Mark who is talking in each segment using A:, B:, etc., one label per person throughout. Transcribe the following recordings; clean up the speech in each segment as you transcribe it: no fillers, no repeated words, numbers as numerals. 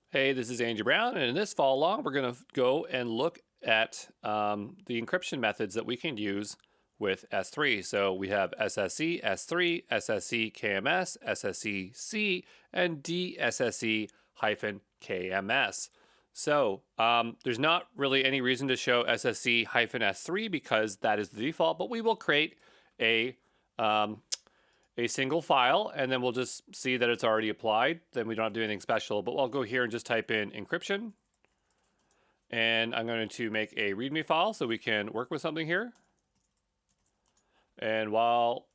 A: Hey, this is Andrew Brown, and in this follow along, we're going to go and look at the encryption methods that we can use with S3. So we have SSE, S3, SSE KMS, SSE C, and DSSE-KMS. So there's not really any reason to show SSE-S3 because that is the default, but we will create a um, a single file, and then we'll just see that it's already applied. Then we don't have to do anything special, but I'll go here and just type in encryption. And I'm going to make a README file so we can work with something here. And I'll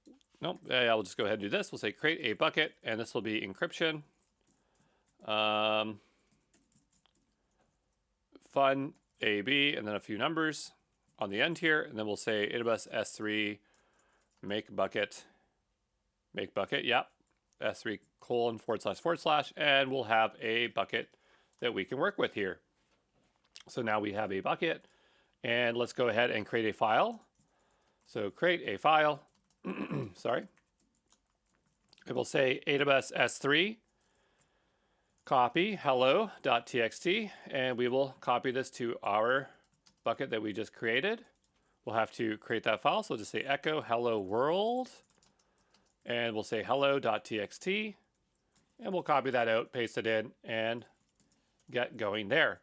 A: just go ahead and do this. We'll say create a bucket, and this will be encryption. Fun, AB, and then a few numbers on the end here. And then we'll say AWS S3 make bucket, yep, S3 ://, and we'll have a bucket that we can work with here. So now we have a bucket, and let's go ahead and create a file. So create a file, sorry. It will say AWS S3 copy hello.txt, and we will copy this to our bucket that we just created. We'll have to create that file, so we'll just say echo hello world, and we'll say hello.txt, and we'll copy that out, paste it in, and get going there.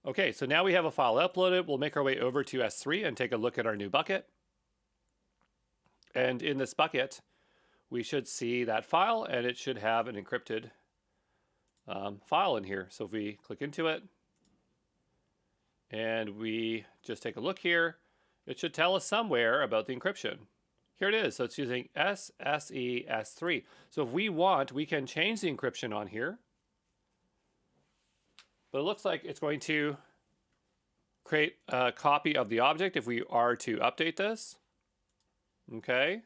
A: Okay, so now we have a file uploaded. We'll make our way over to S3 and take a look at our new bucket. And in this bucket, we should see that file, and it should have an encrypted file in here. So if we click into it, and we just take a look here, it should tell us somewhere about the encryption. Here it is. So it's using SSE S3. So if we want, we can change the encryption on here. But it looks like it's going to create a copy of the object if we are to update this. Okay.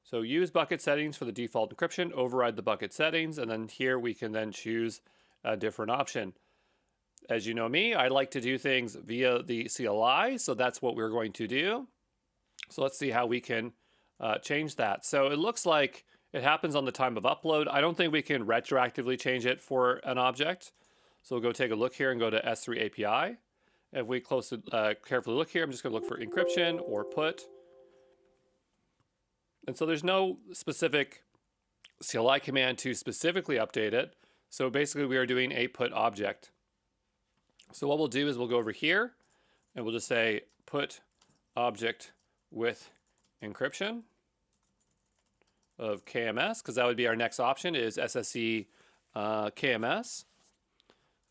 A: So use bucket settings for the default encryption, override the bucket settings, and then here we can then choose a different option. As you know me, I like to do things via the CLI, so that's what we're going to do. So let's see how we can change that. So it looks like it happens on the time of upload. I don't think we can retroactively change it for an object. So we'll go take a look here and go to S3 API. If we carefully look here, I'm just going to look for encryption or put. And so there's no specific CLI command to specifically update it. So basically we are doing a put object. So what we'll do is we'll go over here and we'll just say put object with encryption of KMS, because that would be our next option is SSE KMS.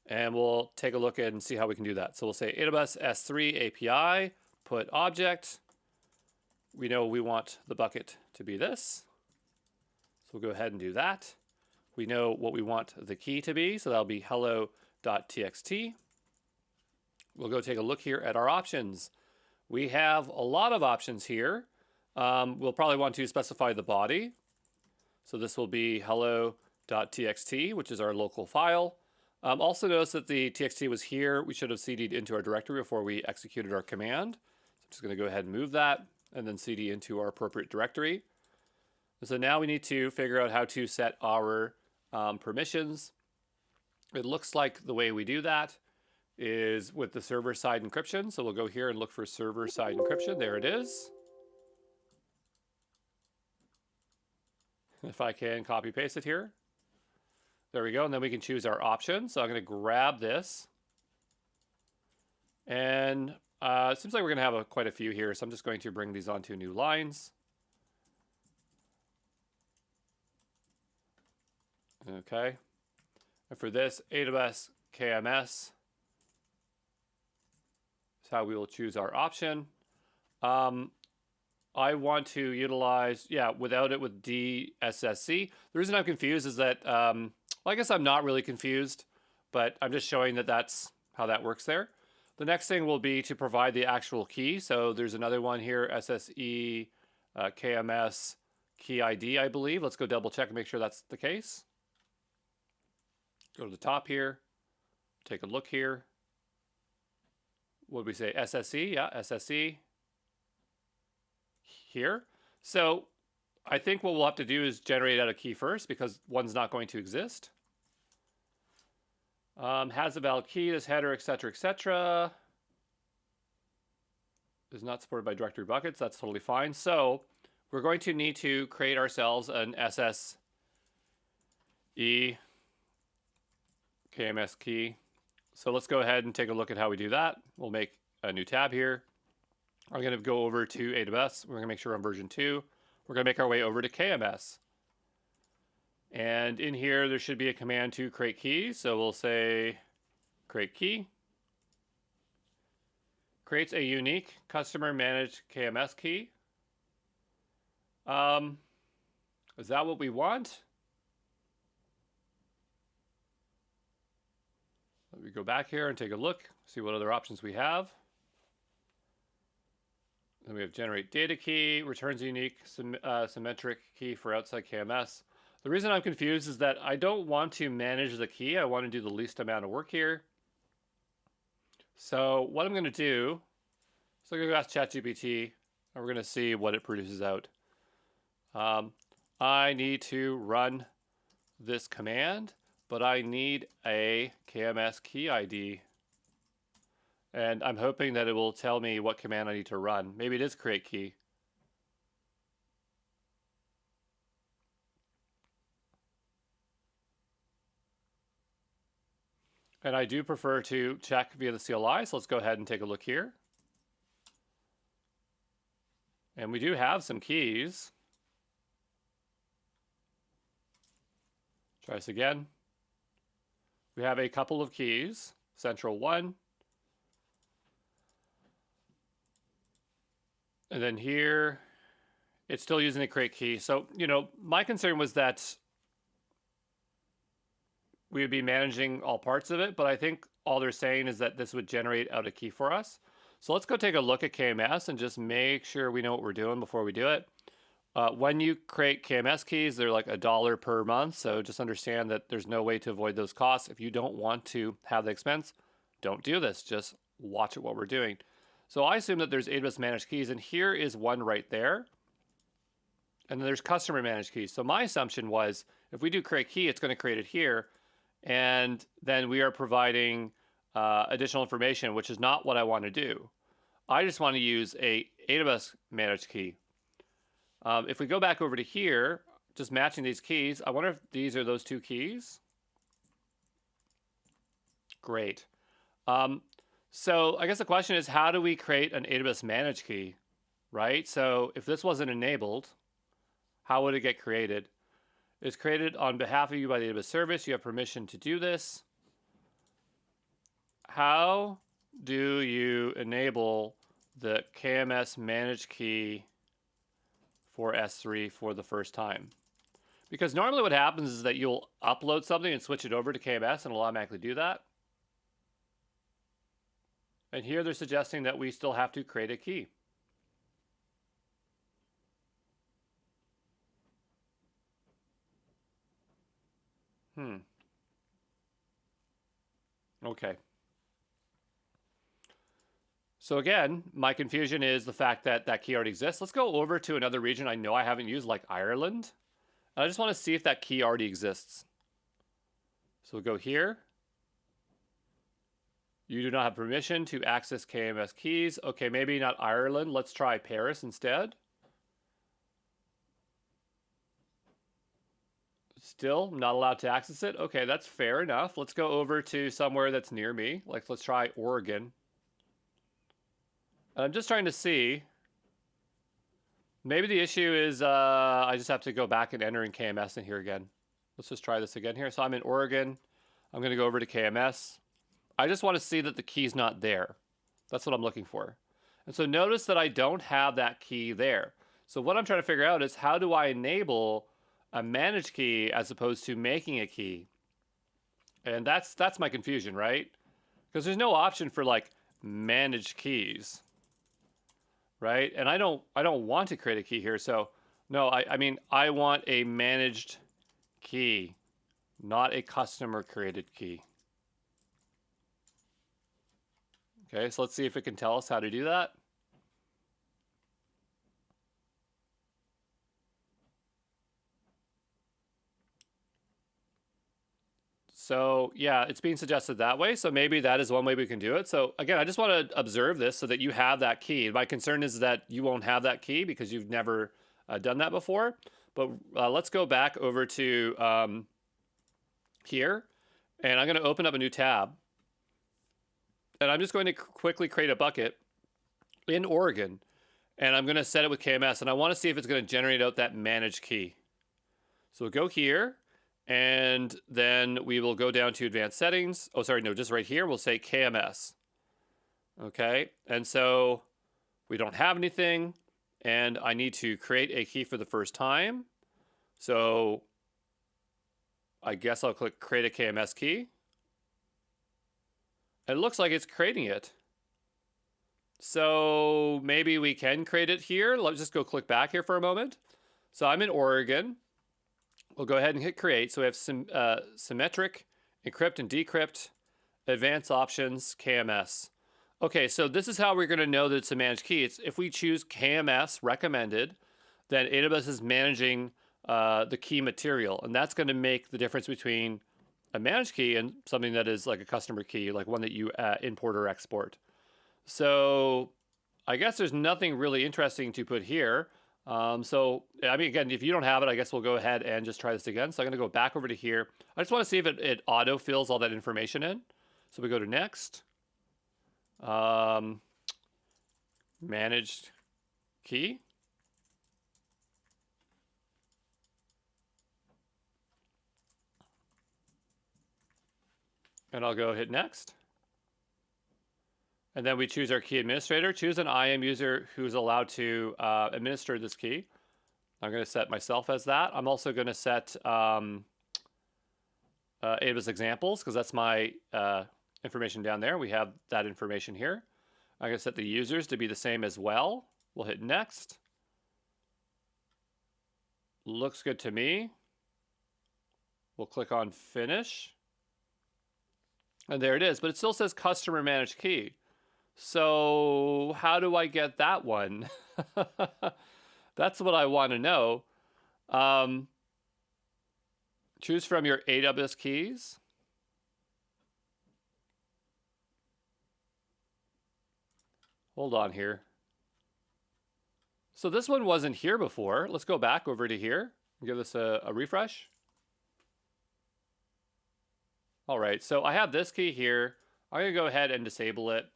A: And we'll take a look at and see how we can do that. So we'll say AWS S3 API, put object. We know we want the bucket to be this. So we'll go ahead and do that. We know what we want the key to be, so that'll be hello.txt. We'll go take a look here at our options. We have a lot of options here. We'll probably want to specify the body. So this will be hello.txt, which is our local file. Also notice that the txt was here. We should have cd'd into our directory before we executed our command. So I'm just going to go ahead and move that and then cd into our appropriate directory. And so now we need to figure out how to set our permissions. It looks like the way we do that is with the server-side encryption. So we'll go here and look for server-side encryption. There it is. If I can copy paste it here. There we go, and then we can choose our option. So I'm going to grab this. And it seems like we're going to have quite a few here, so I'm just going to bring these onto new lines. Okay. And for this, AWS KMS is how we will choose our option. I want to utilize, without it with DSSC. The reason I'm confused is that, well, I guess I'm not really confused, but I'm just showing that that's how that works there. The next thing will be to provide the actual key. So there's another one here, SSE KMS key ID, I believe. Let's go double check and make sure that's the case. Go to the top here, take a look here. What did we say? SSE, yeah, SSE here. So I think what we'll have to do is generate out a key first because one's not going to exist. Has a valid key, this header, etc., etc. Is not supported by directory buckets. That's totally fine. So we're going to need to create ourselves an SSE KMS key. So let's go ahead and take a look at how we do that. We'll make a new tab here. I'm going to go over to AWS. We're going to make sure we're on version 2. We're going to make our way over to KMS. And in here, there should be a command to create key. So we'll say create key. Creates a unique customer managed KMS key. Is that what we want? Let me go back here and take a look, see what other options we have. Then we have generate data key, returns a unique symmetric key for outside KMS. The reason I'm confused is that I don't want to manage the key. I want to do the least amount of work here. So what I'm going to do, so I'm going to ask ChatGPT, and we're going to see what it produces out. I need to run this command, but I need a KMS key ID. And I'm hoping that it will tell me what command I need to run. Maybe it is create key. And I do prefer to check via the CLI, so let's go ahead and take a look here. And we do have some keys. Try this again. We have a couple of keys, central 1. And then here, it's still using the create key. So, my concern was that we would be managing all parts of it, but I think all they're saying is that this would generate out a key for us. So let's go take a look at KMS and just make sure we know what we're doing before we do it. When you create KMS keys, they're like $1 per month. So just understand that there's no way to avoid those costs. If you don't want to have the expense, don't do this. Just watch what we're doing. So I assume that there's AWS managed keys, and here is one right there. And then there's customer managed keys. So my assumption was if we do create key, it's going to create it here. And then we are providing additional information, which is not what I want to do. I just want to use a AWS managed key. If we go back over to here, just matching these keys, I wonder if these are those two keys. Great. So I guess the question is, how do we create an AWS managed key, right? So if this wasn't enabled, how would it get created? It's created on behalf of you by the AWS service. You have permission to do this. How do you enable the KMS managed key for S3 for the first time? Because normally what happens is that you'll upload something and switch it over to KMS and it'll automatically do that. And here they're suggesting that we still have to create a key. Okay. So again, my confusion is the fact that that key already exists. Let's go over to another region I know I haven't used, like Ireland. And I just want to see if that key already exists. So we'll go here. You do not have permission to access KMS keys. Okay, maybe not Ireland. Let's try Paris instead. Still not allowed to access it. Okay, that's fair enough. Let's go over to somewhere that's near me. Like, let's try Oregon. And I'm just trying to see. Maybe the issue is I just have to go back and enter in KMS in here again. Let's just try this again here. So I'm in Oregon. I'm going to go over to KMS. I just want to see that the key's not there. That's what I'm looking for. And so notice that I don't have that key there. So what I'm trying to figure out is how do I enable a managed key as opposed to making a key? And that's my confusion, right? Because there's no option for like managed keys, right? And I don't want to create a key here. So no, I mean, I want a managed key, not a customer created key. Okay, so let's see if it can tell us how to do that. So yeah, it's being suggested that way. So maybe that is one way we can do it. So again, I just want to observe this so that you have that key. My concern is that you won't have that key because you've never done that before. But let's go back over to here, and I'm going to open up a new tab. And I'm just going to quickly create a bucket in Oregon, and I'm going to set it with KMS, and I want to see if it's going to generate out that managed key. So we'll go here, and then we will go down to advanced settings. Oh, sorry, no, just right here, we'll say KMS. Okay, and so we don't have anything, and I need to create a key for the first time. So I guess I'll click create a KMS key. And it looks like it's creating it. So maybe we can create it here. Let's just go click back here for a moment. So I'm in Oregon. We'll go ahead and hit create. So we have some symmetric, encrypt and decrypt, advanced options, KMS. Okay, so this is how we're going to know that it's a managed key. It's if we choose KMS recommended, then AWS is managing the key material, and that's going to make the difference between a managed key and something that is like a customer key, like one that you import or export. So I guess there's nothing really interesting to put here. So, I mean, again, if you don't have it, I guess we'll go ahead and just try this again. So I'm going to go back over to here. I just want to see if it auto-fills all that information in. So we go to next. Managed key. And I'll go hit next. And then we choose our key administrator. Choose an IAM user who's allowed to administer this key. I'm going to set myself as that. I'm also going to set AWS examples because that's my information down there. We have that information here. I'm going to set the users to be the same as well. We'll hit next. Looks good to me. We'll click on finish. And there it is, but it still says customer managed key. So how do I get that one? That's what I want to know. Choose from your AWS keys. Hold on here. So this one wasn't here before. Let's go back over to here and give this a refresh. All right, so I have this key here. I'm gonna go ahead and disable it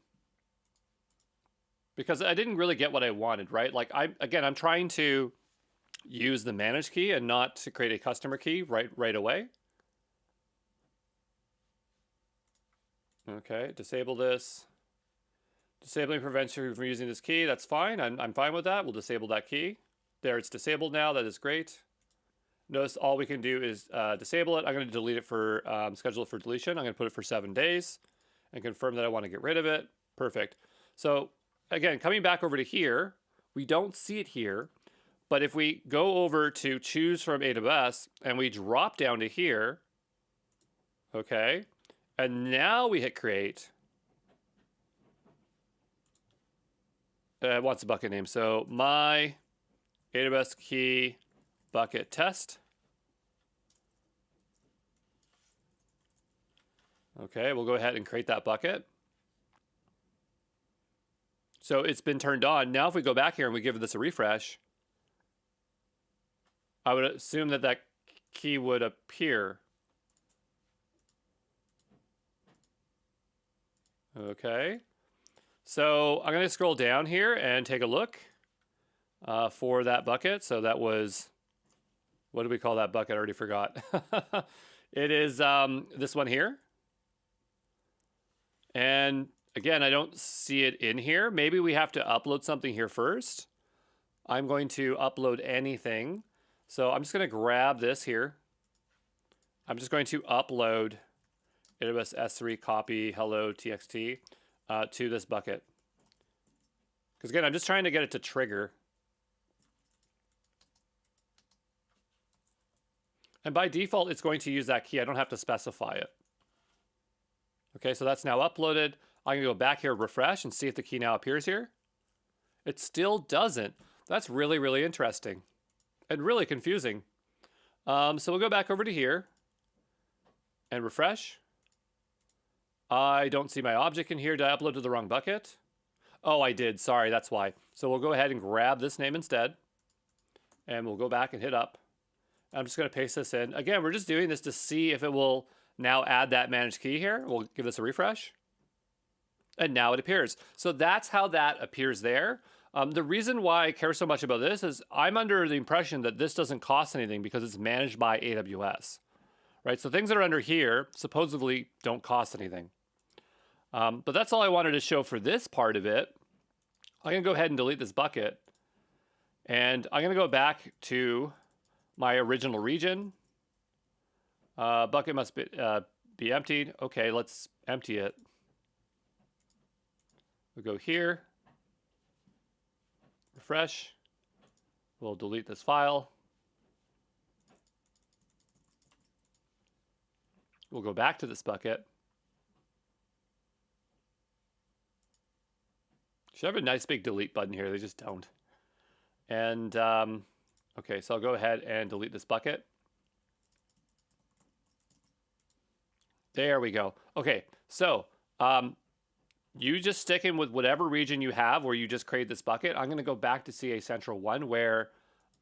A: because I didn't really get what I wanted, right? Like I'm trying to use the managed key and not to create a customer key right away. Okay, disable this. Disabling prevents you from using this key. That's fine. I'm fine with that. We'll disable that key. There, it's disabled now. That is great. Notice all we can do is disable it. I'm going to delete it for schedule it for deletion. I'm going to put it for 7 days and confirm that I want to get rid of it. Perfect. So again, coming back over to here, we don't see it here, but if we go over to choose from AWS and we drop down to here, okay, and now we hit create. What's the bucket name? So my AWS key bucket test. Okay, we'll go ahead and create that bucket. So it's been turned on. Now if we go back here and we give this a refresh, I would assume that that key would appear. Okay. So I'm going to scroll down here and take a look for that bucket. So that was, what do we call that bucket? I already forgot. It is this one here. And again, I don't see it in here. Maybe we have to upload something here first. I'm going to upload anything. So I'm just going to grab this here. I'm just going to upload AWS S3 copy hello txt to this bucket. Because again, I'm just trying to get it to trigger. And by default, it's going to use that key. I don't have to specify it. Okay, so that's now uploaded. I'm gonna go back here, refresh, and see if the key now appears here. It still doesn't. That's really, really interesting and really confusing. So we'll go back over to here and refresh. I don't see my object in here. Did I upload to the wrong bucket? Oh, I did. Sorry, that's why. So we'll go ahead and grab this name instead. And we'll go back and hit up. I'm just going to paste this in. Again, we're just doing this to see if it will now add that managed key here. We'll give this a refresh. And now it appears. So that's how that appears there. The reason why I care so much about this is I'm under the impression that this doesn't cost anything because it's managed by AWS. Right? So things that are under here supposedly don't cost anything. But that's all I wanted to show for this part of it. I'm going to go ahead and delete this bucket. And I'm going to go back to my original region. Bucket must be emptied. Okay, let's empty it. We'll go here. Refresh. We'll delete this file. We'll go back to this bucket. Should have a nice big delete button here. They just don't. And, okay, so I'll go ahead and delete this bucket. There we go. Okay, so you just stick in with whatever region you have where you just create this bucket. I'm going to go back to CA Central 1 where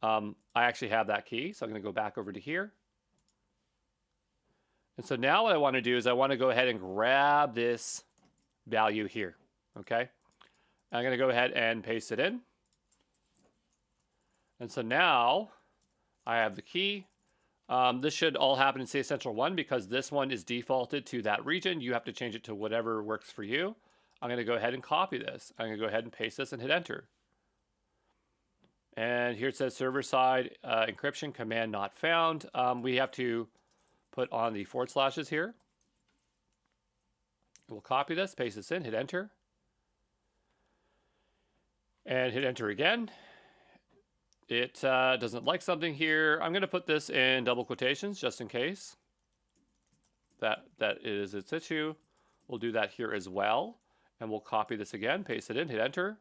A: I actually have that key. So I'm going to go back over to here. And so now what I want to do is I want to go ahead and grab this value here. Okay. I'm going to go ahead and paste it in. And so now I have the key. This should all happen in CA Central 1 because this one is defaulted to that region. You have to change it to whatever works for you. I'm going to go ahead and copy this. I'm going to go ahead and paste this and hit enter. And here it says server side encryption command not found. We have to put on the forward slashes here. We'll copy this, paste this in, hit enter. And hit enter again. It doesn't like something here. I'm going to put this in double quotations just in case. That is its issue. We'll do that here as well. And we'll copy this again, paste it in, hit enter.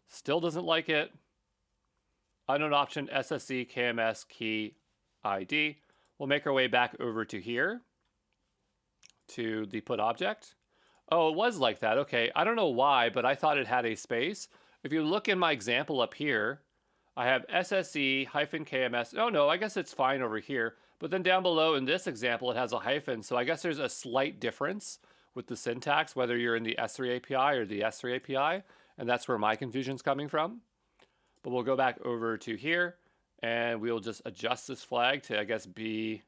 A: Still doesn't like it. Unknown option, SSE, KMS, key, ID. We'll make our way back over to here, to the put object. Oh, it was like that. Okay, I don't know why, but I thought it had a space. If you look in my example up here, I have SSE hyphen KMS. Oh no, I guess it's fine over here. But then down below in this example, it has a hyphen. So I guess there's a slight difference with the syntax, whether you're in the S3 API or the S3 API. And that's where my confusion's coming from. But we'll go back over to here and we'll just adjust this flag to, I guess, be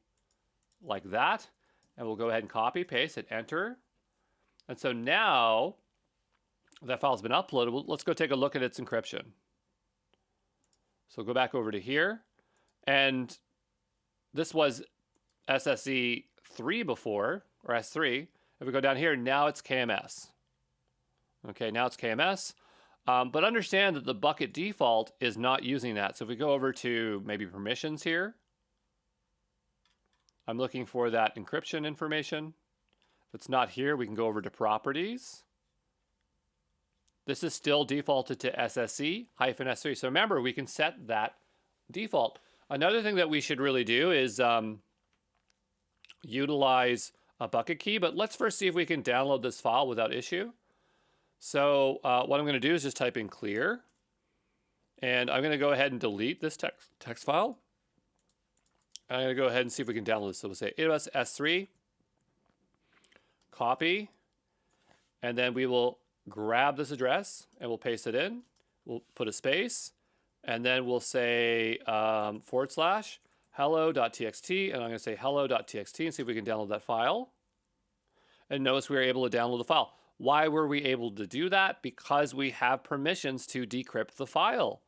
A: like that. And we'll go ahead and copy, paste, hit enter. And so now that file's been uploaded, let's go take a look at its encryption. So go back over to here. And this was SSE 3 before, or S3. If we go down here, now it's KMS. Okay, now it's KMS. But understand that the bucket default is not using that. So if we go over to maybe permissions here, I'm looking for that encryption information. If it's not here, we can go over to properties. This is still defaulted to SSE -S3. So remember, we can set that default. Another thing that we should really do is utilize a bucket key, but let's first see if we can download this file without issue. So what I'm going to do is just type in clear, and I'm going to go ahead and delete this text file. I'm going to go ahead and see if we can download this. So we'll say AWS S3, copy, and then we will grab this address and we'll paste it in. We'll put a space, and then we'll say / hello.txt, and I'm going to say hello.txt and see if we can download that file. And notice we were able to download the file. Why were we able to do that? Because we have permissions to decrypt the file.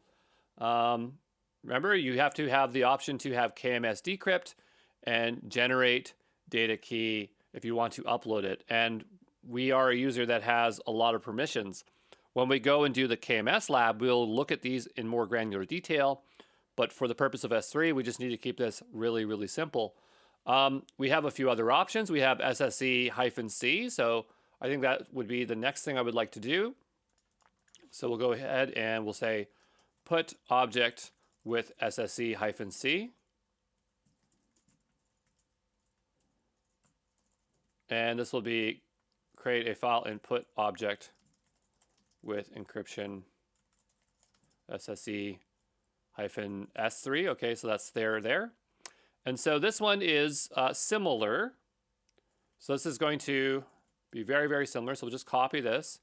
A: Remember, you have to have the option to have KMS decrypt and generate data key if you want to upload it. And we are a user that has a lot of permissions. When we go and do the KMS lab, we'll look at these in more granular detail. But for the purpose of S3, we just need to keep this really, really simple. We have a few other options. We have SSE-C. So I think that would be the next thing I would like to do. So we'll go ahead and we'll say put object with SSE-C. And this will be create a file input object with encryption SSE hyphen S3. Okay, so that's there. And so this one is similar. So this is going to be very, very similar. So we'll just copy this.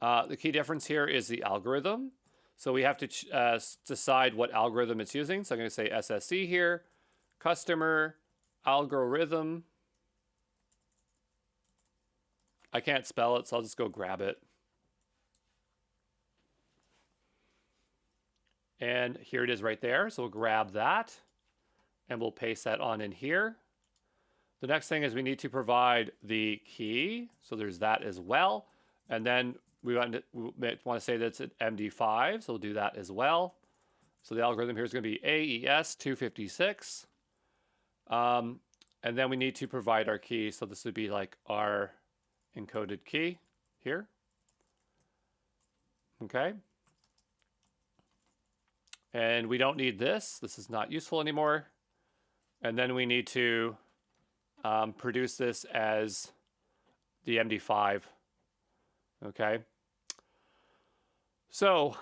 A: The key difference here is the algorithm. So we have to decide what algorithm it's using. So I'm going to say SSE here, customer algorithm. I can't spell it, so I'll just go grab it. And here it is right there. So we'll grab that and we'll paste that on in here. The next thing is we need to provide the key. So there's that as well. And then we want to say that's an MD5. So we'll do that as well. So the algorithm here is going to be AES 256. And then we need to provide our key. So this would be like our encoded key here. Okay. And we don't need this. This is not useful anymore. And then we need to produce this as the MD5. Okay. So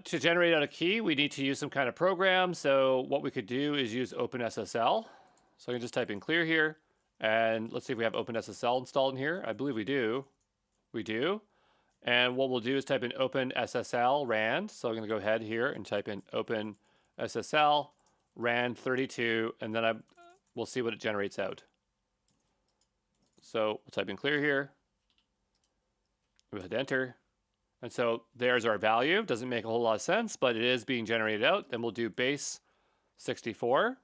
A: to generate out a key, we need to use some kind of program. So what we could do is use OpenSSL. So I can just type in clear here. And let's see if we have OpenSSL installed in here. I believe we do. We do. And what we'll do is type in OpenSSL RAND. So I'm going to go ahead here and type in OpenSSL RAND 32. And then we'll see what it generates out. So we'll type in clear here. We'll hit enter. And so there's our value. Doesn't make a whole lot of sense, but it is being generated out. Then we'll do base 64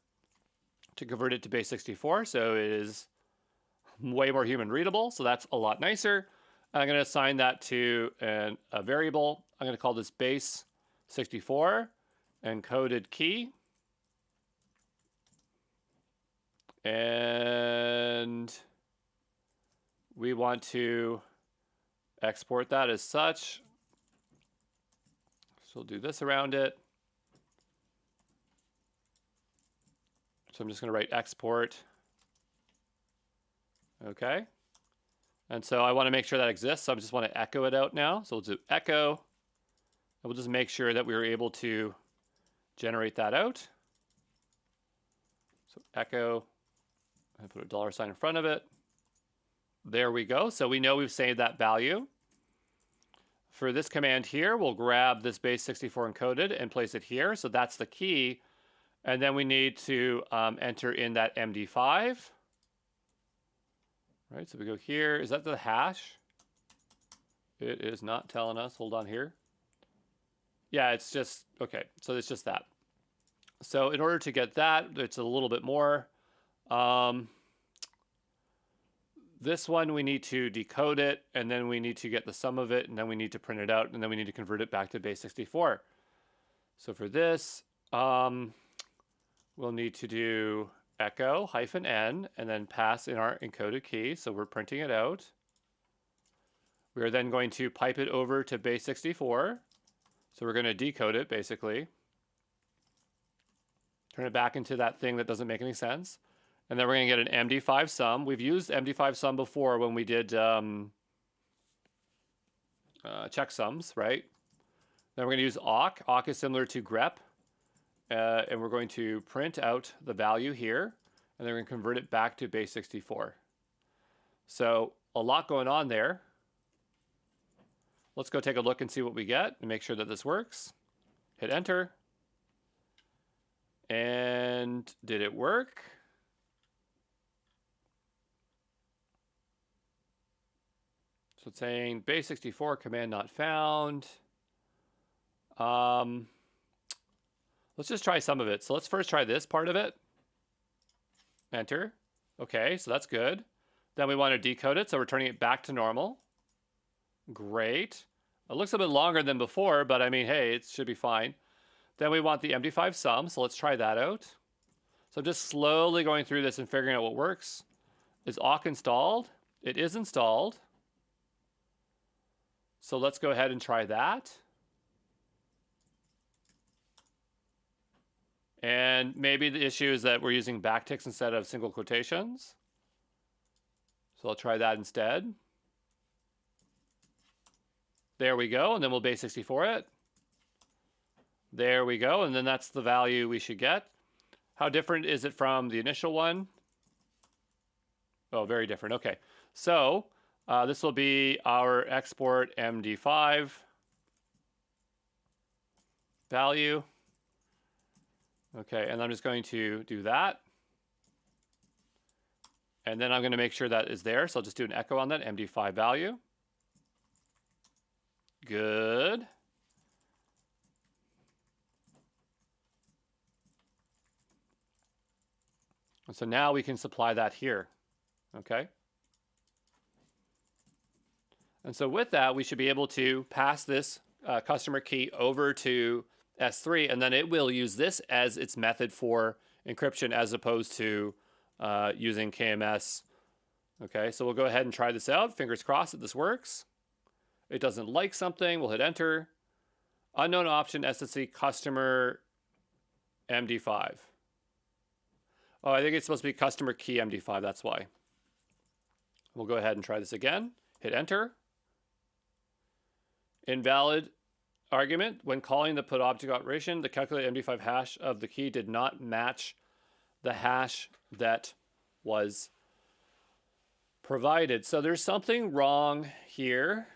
A: to convert it to base 64. So it is way more human readable. So that's a lot nicer. And I'm going to assign that to a variable. I'm going to call this base 64 encoded key. And we want to export that as such. So we'll do this around it. So I'm just going to write export. Okay. And so I want to make sure that exists. So I just want to echo it out now. So we'll do echo. And we'll just make sure that we were able to generate that out. So echo. And put a $sign in front of it. There we go. So we know we've saved that value. For this command here, we'll grab this base 64 encoded and place it here. So that's the key. And then we need to enter in that MD5. Right, so we go here. Is that the hash? It is not telling us. Hold on here. Yeah, it's just, okay, so it's just that. So in order to get that, it's a little bit more. This one, we need to decode it, and then we need to get the sum of it, and then we need to print it out, and then we need to convert it back to base 64. So for this, we'll need to do echo -n and then pass in our encoded key. So we're printing it out. We are then going to pipe it over to base 64. So we're going to decode it basically. Turn it back into that thing that doesn't make any sense. And then we're going to get an MD5 sum. We've used MD5 sum before when we did checksums, right? Then we're going to use awk. Awk is similar to grep. And we're going to print out the value here, and then we're going to convert it back to base 64. So a lot going on there. Let's go take a look and see what we get and make sure that this works. Hit enter. And did it work? So it's saying base 64 command not found. Let's just try some of it. So let's first try this part of it. Enter. Okay, so that's good. Then we want to decode it, so we're turning it back to normal. Great. It looks a bit longer than before, but I mean, hey, it should be fine. Then we want the MD5 sum, so let's try that out. So I'm just slowly going through this and figuring out what works. Is awk installed? It is installed. So let's go ahead and try that. And maybe the issue is that we're using backticks instead of single quotations. So So I'll try that instead. There we go, and then we'll base 64 it. There we go, and then that's the value we should get. How different is it from the initial one? Oh, very different. Okay, so this will be our export MD5 value. Okay, and I'm just going to do that. And then I'm going to make sure that is there. So I'll just do an echo on that MD5 value. Good. And so now we can supply that here. Okay. And so with that, we should be able to pass this customer key over to S3, and then it will use this as its method for encryption as opposed to using KMS. Okay, so we'll go ahead and try this out. Fingers crossed that this works. It doesn't like something. We'll hit enter. Unknown option SSE customer MD5. Oh, I think it's supposed to be customer key MD5. That's why. We'll go ahead and try this again. Hit enter. Invalid argument. When calling the put object operation, the calculated MD5 hash of the key did not match the hash that was provided. So there's something wrong here.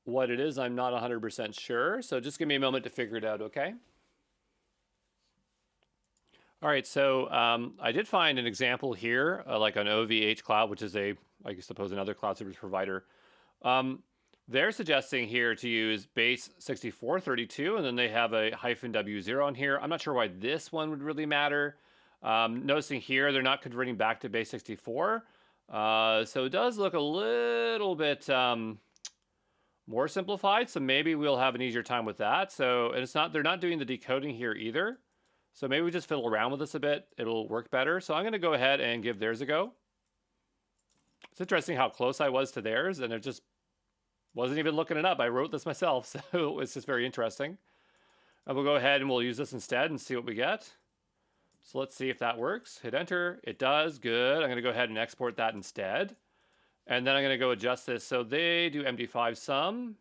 A: What it is, I'm not 100% sure. So just give me a moment to figure it out, okay? All right, so I did find an example here, like on OVH Cloud, which is I suppose, another cloud service provider. They're suggesting here to use base 6432, and then they have a -W0 on here. I'm not sure why this one would really matter. Noticing here, they're not converting back to base 64. So it does look a little bit more simplified. So maybe we'll have an easier time with that. So, and they're not doing the decoding here either. So maybe we just fiddle around with this a bit. It'll work better. So I'm going to go ahead and give theirs a go. It's interesting how close I was to theirs, and it just wasn't even looking it up. I wrote this myself, so it's just very interesting. And we'll go ahead and we'll use this instead and see what we get. So let's see if that works. Hit enter. It does. Good. I'm going to go ahead and export that instead. And then I'm going to go adjust this. So they do MD5 sum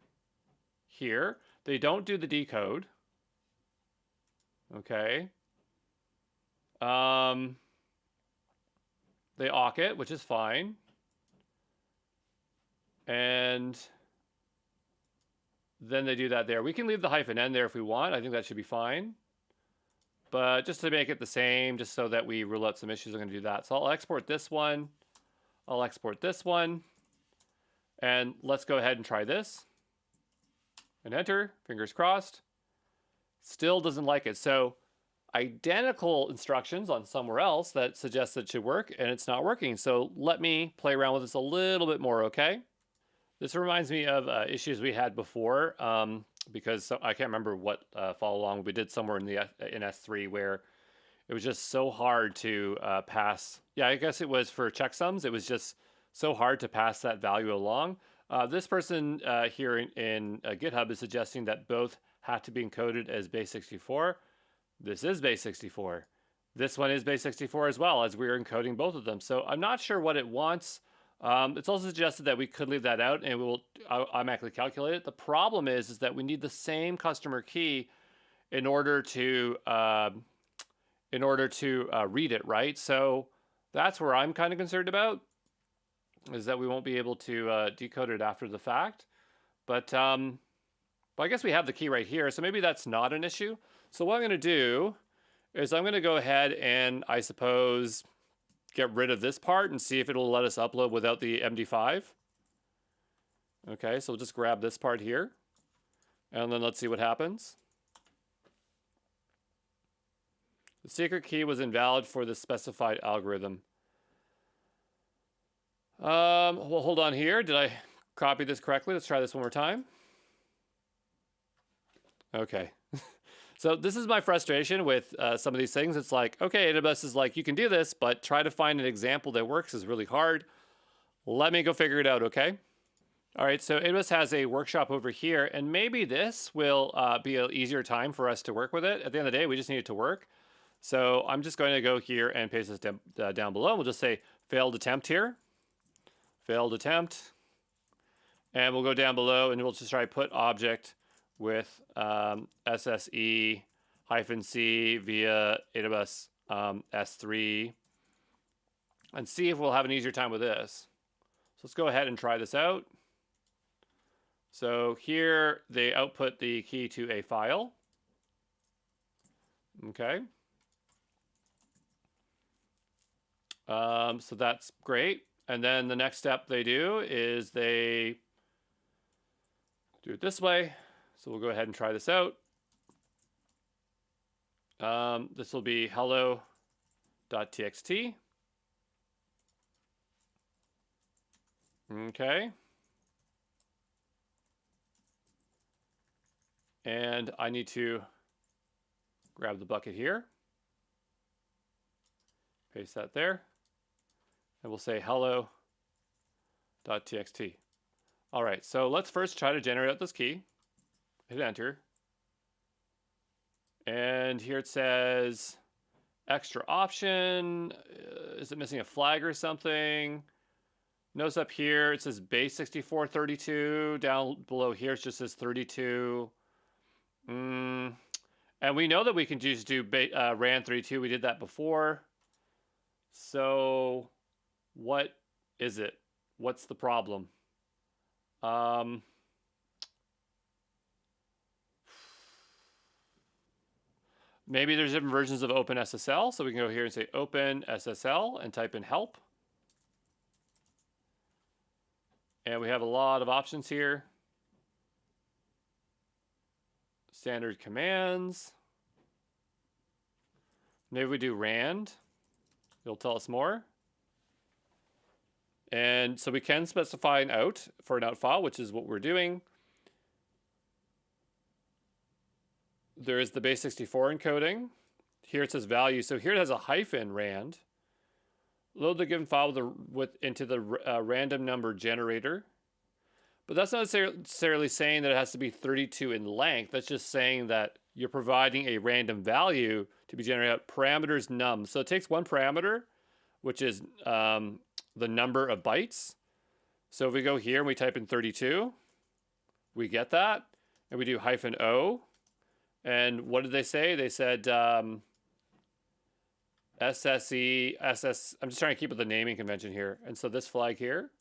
A: here. They don't do the decode. Okay. They awk it, which is fine. And then they do that there. We can leave the -n there if we want. I think that should be fine. But just to make it the same, just so that we rule out some issues, I'm going to do that. So I'll export this one. I'll export this one. And let's go ahead and try this. And enter. Fingers crossed. Still doesn't like it. So identical instructions on somewhere else that suggests it should work, and it's not working. So let me play around with this a little bit more, okay? This reminds me of issues we had before, because I can't remember what follow along we did somewhere in S3 where it was just so hard to pass. Yeah, I guess it was for checksums. It was just so hard to pass that value along. This person here in GitHub is suggesting that both have to be encoded as base 64. This is base 64. This one is base 64 as well, as we're encoding both of them. So I'm not sure what it wants. It's also suggested that we could leave that out and it will automatically calculate it. The problem is that we need the same customer key in order to read it, right? So that's where I'm kind of concerned about, is that we won't be able to decode it after the fact. But I guess we have the key right here, so maybe that's not an issue. So what I'm going to do is I'm going to go ahead and, I suppose, get rid of this part and see if it'll let us upload without the MD5. Okay, so we'll just grab this part here, and then let's see what happens. The secret key was invalid for the specified algorithm. Well, hold on here. Did I copy this correctly? Let's try this one more time. Okay. So this is my frustration with some of these things. It's like, okay, AWS is like, you can do this, but try to find an example that works is really hard. Let me go figure it out, okay? All right, so AWS has a workshop over here, and maybe this will be an easier time for us to work with it. At the end of the day, we just need it to work. So I'm just going to go here and paste this down below. We'll just say failed attempt here. Failed attempt. And we'll go down below and we'll just try put object with SSE -C via AWS S3 and see if we'll have an easier time with this. So let's go ahead and try this out. So here they output the key to a file. Okay. So that's great. And then the next step they do is they do it this way. So we'll go ahead and try this out. This will be hello.txt. Okay. And I need to grab the bucket here. Paste that there. And we'll say hello.txt. All right, so let's first try to generate out this key. Hit enter. And here it says extra option. Is it missing a flag or something? Notice up here it says base 6432. Down below here it just says 32. And we know that we can just do RAND 32. We did that before. So what is it? What's the problem? Maybe there's different versions of OpenSSL. So we can go here and say OpenSSL and type in help. And we have a lot of options here. Standard commands. Maybe we do RAND. It'll tell us more. And so we can specify an out for an out file, which is what we're doing. There is the base 64 encoding. Here it says value. So here it has a hyphen RAND. Load the given file into the random number generator. But that's not necessarily saying that it has to be 32 in length. That's just saying that you're providing a random value to be generated out. Parameters num. So it takes one parameter, which is the number of bytes. So if we go here and we type in 32, we get that. And we do -O. And what did they say? They said SSE, SS. I'm just trying to keep with the naming convention here. And so this flag here,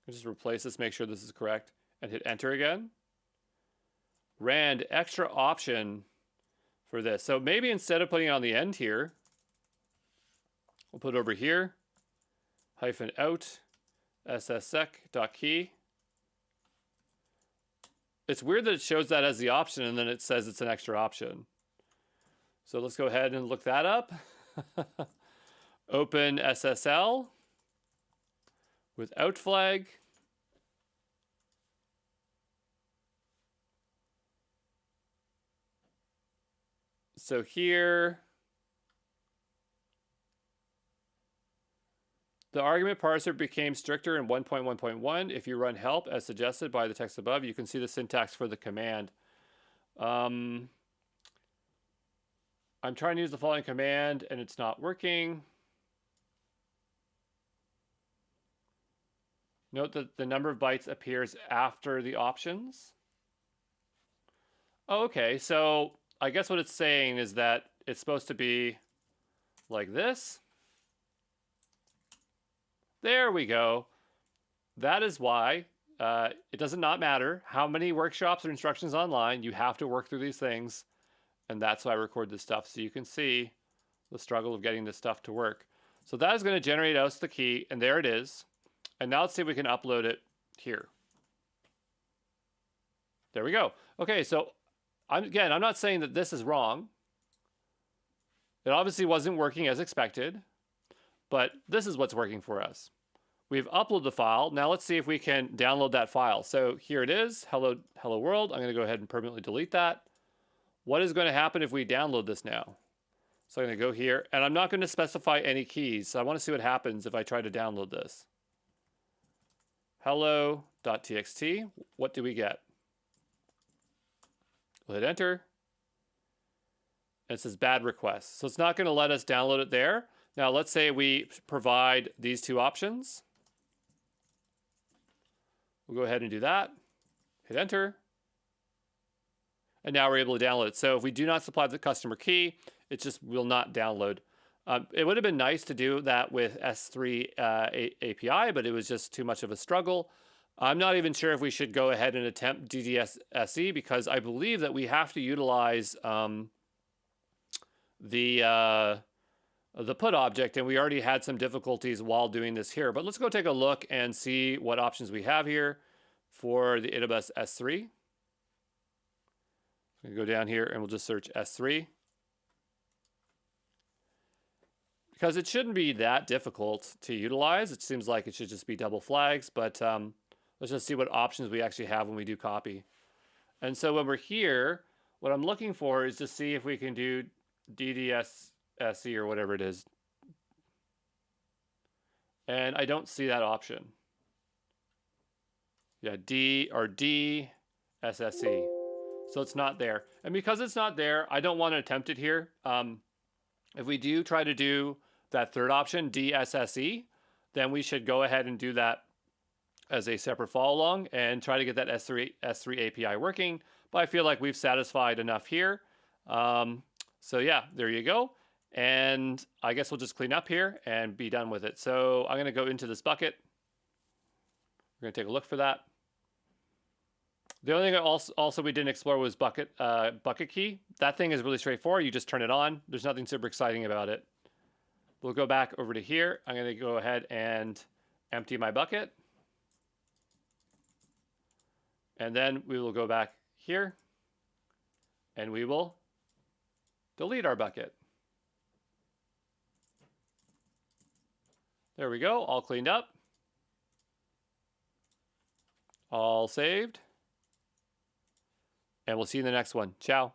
A: I'll just replace this, make sure this is correct, and hit enter again. RAND, extra option for this. So maybe instead of putting it on the end here, we'll put it over here, -out, sssec.key. It's weird that it shows that as the option and then it says it's an extra option. So let's go ahead and look that up. Open SSL with out flag. So here, the argument parser became stricter in 1.1.1. If you run help as suggested by the text above, you can see the syntax for the command. I'm trying to use the following command and it's not working. Note that the number of bytes appears after the options. Oh, okay, so I guess what it's saying is that it's supposed to be like this. There we go. That is why it does not matter how many workshops or instructions online, you have to work through these things. And that's why I record this stuff, so you can see the struggle of getting this stuff to work. So that is going to generate us the key, and there it is. And now let's see if we can upload it here. There we go. Okay, so I'm not saying that this is wrong. It obviously wasn't working as expected, but this is what's working for us. We've uploaded the file. Now let's see if we can download that file. So here it is, hello world. I'm going to go ahead and permanently delete that. What is going to happen if we download this now? So I'm going to go here, and I'm not going to specify any keys. So I want to see what happens if I try to download this. Hello.txt. What do we get? We'll hit enter. And it says bad request. So it's not going to let us download it there. Now let's say we provide these two options. We'll go ahead and do that. Hit enter. And now we're able to download it. So if we do not supply the customer key, it just will not download. It would have been nice to do that with S3 API, but it was just too much of a struggle. I'm not even sure if we should go ahead and attempt DDS SE, because I believe that we have to utilize the put object, and we already had some difficulties while doing this here. But let's go take a look and see what options we have here for the AWS S3. We'll go down here and we'll just search S3. Because it shouldn't be that difficult to utilize. It seems like it should just be double flags, but let's just see what options we actually have when we do copy. And so when we're here, what I'm looking for is to see if we can do DDS SE or whatever it is. And I don't see that option. Yeah, D or D SSE. So it's not there. And because it's not there, I don't want to attempt it here. If we do try to do that third option, DSSE, then we should go ahead and do that as a separate follow along and try to get that S3 API working. But I feel like we've satisfied enough here. So yeah, there you go. And I guess we'll just clean up here and be done with it. So I'm going to go into this bucket. We're going to take a look for that. The only thing also we didn't explore was bucket key. That thing is really straightforward. You just turn it on. There's nothing super exciting about it. We'll go back over to here. I'm going to go ahead and empty my bucket. And then we will go back here and we will delete our bucket. There we go, all cleaned up. All saved. And we'll see you in the next one. Ciao.